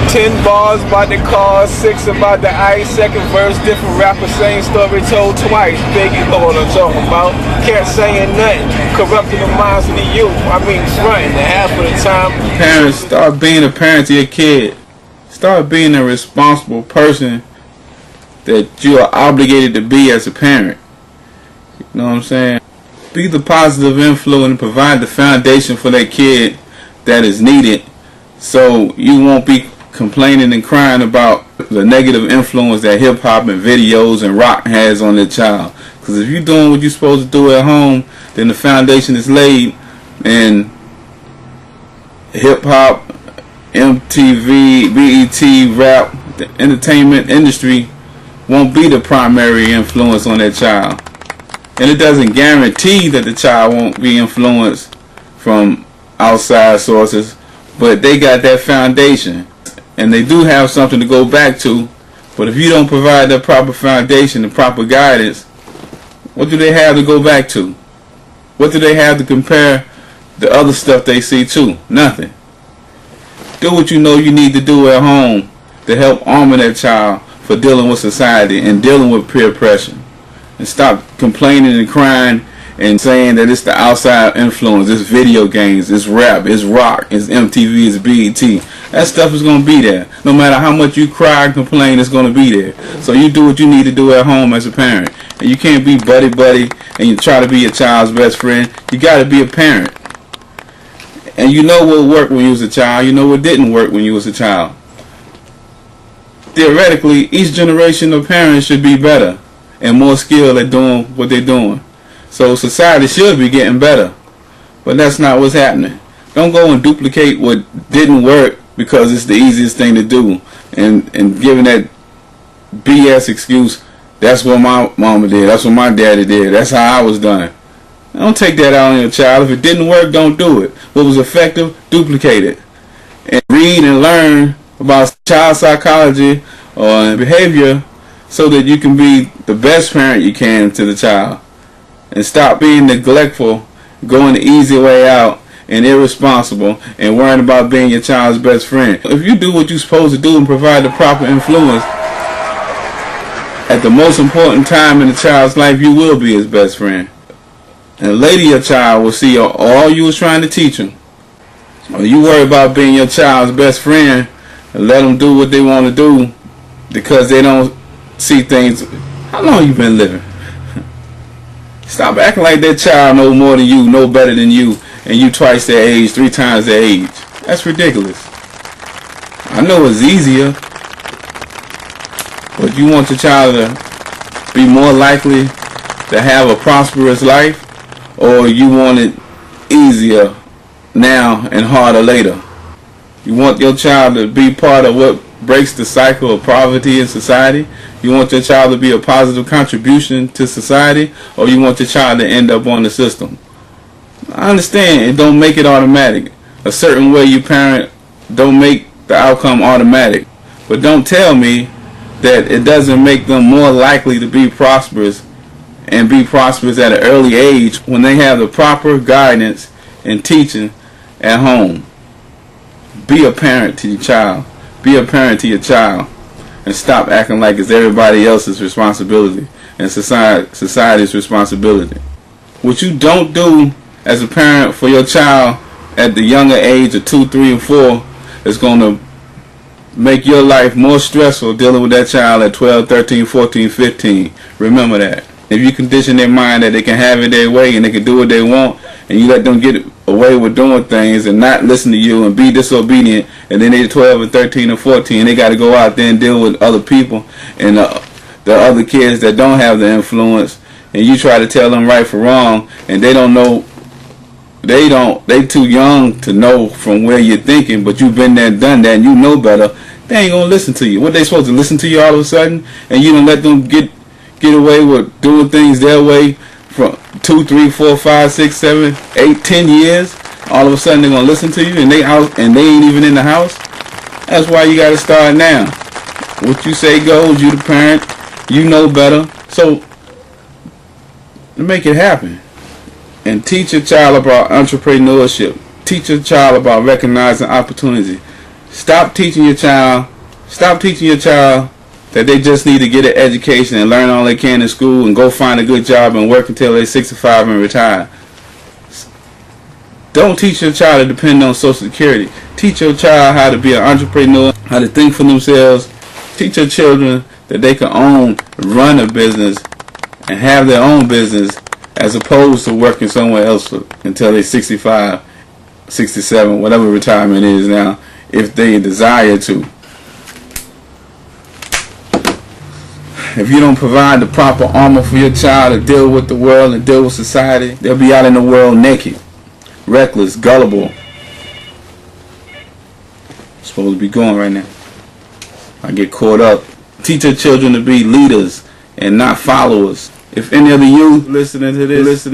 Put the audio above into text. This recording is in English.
10 bars about the car, 6 about the ice, second verse, different rapper, same story told twice. Biggie, know what I'm talking about. Can't saying nothing, corrupting the minds of the youth. I mean, fronting half of the time. Parents, start being a parent to your kid. Start being a responsible person that you are obligated to be as a parent. You know what I'm saying? Be the positive influence and provide the foundation for that kid that is needed, so you won't be complaining and crying about the negative influence that hip-hop and videos and rock has on their child. Because if you're doing what you're supposed to do at home, then the foundation is laid, and hip-hop, MTV, BET, rap, the entertainment industry won't be the primary influence on that child. And it doesn't guarantee that the child won't be influenced from outside sources, but they got that foundation. And they do have something to go back to, but if you don't provide that proper foundation and proper guidance, what do they have to go back to? What do they have to compare the other stuff they see to? Nothing. Do what you know you need to do at home to help armor that child for dealing with society and dealing with peer pressure. And stop complaining and crying and saying that it's the outside influence, it's video games, it's rap, it's rock, it's MTV, it's BET. That stuff is going to be there. No matter how much you cry and complain, it's going to be there. So you do what you need to do at home as a parent. And you can't be buddy-buddy and you try to be your child's best friend. You got to be a parent. And you know what worked when you was a child. You know what didn't work when you was a child. Theoretically, each generation of parents should be better and more skilled at doing what they're doing. So society should be getting better, but that's not what's happening. Don't go and duplicate what didn't work because it's the easiest thing to do, and giving that BS excuse, that's what my mama did, that's what my daddy did, that's how I was done. Don't take that out on your child. If it didn't work, don't do it. What was effective, duplicate it. And read and learn about child psychology or behavior so that you can be the best parent you can to the child. And stop being neglectful, going the easy way out, and irresponsible, and worrying about being your child's best friend. If you do what you're supposed to do and provide the proper influence, at the most important time in the child's life, you will be his best friend. And later your child will see all you was trying to teach him. Or you worry about being your child's best friend and let them do what they want to do because they don't see things. How long you been living? Stop acting like that child know more than you, know better than you, and you twice their age, 3 times their age. That's ridiculous. I know it's easier, but you want your child to be more likely to have a prosperous life, or you want it easier now and harder later? You want your child to be part of what breaks the cycle of poverty in society? You want your child to be a positive contribution to society, or you want your child to end up on the system? I understand it don't make it automatic. A certain way you parent don't make the outcome automatic. But don't tell me that it doesn't make them more likely to be prosperous and be prosperous at an early age when they have the proper guidance and teaching at home. Be a parent to your child. Be a parent to your child. And stop acting like it's everybody else's responsibility and society's responsibility. What you don't do as a parent for your child at the younger age of 2, 3, and 4 is going to make your life more stressful dealing with that child at 12, 13, 14, 15. Remember that. If you condition their mind that they can have it their way and they can do what they want, and you let them get away with doing things and not listen to you and be disobedient, and then they're 12 and 13 and 14, they got to go out there and deal with other people and the other kids that don't have the influence, and you try to tell them right from wrong, and they don't know. They too young to know from where you're thinking, but you've been there and done that and you know better. They ain't gonna listen to you. What, they supposed to listen to you all of a sudden, and you don't let them get away with doing things their way for 2, 3, 4, 5, 6, 7, 8, 10 years? All of a sudden they're gonna listen to you and they out and they ain't even in the house? That's why you gotta start now. What you say goes. You the parent, you know better. So make it happen. And teach your child about entrepreneurship. Teach your child about recognizing opportunity. Stop teaching your child that they just need to get an education and learn all they can in school and go find a good job and work until they're 65 and retire. Don't teach your child to depend on Social Security. Teach your child how to be an entrepreneur, how to think for themselves. Teach your children that they can run a business and have their own business as opposed to working somewhere else until they're 65, 67, whatever retirement is now, if they desire to. If you don't provide the proper armor for your child to deal with the world and deal with society, they'll be out in the world naked, reckless, gullible. I'm supposed to be going right now. I get caught up. Teach your children to be leaders and not followers. If any of the youth listening to this,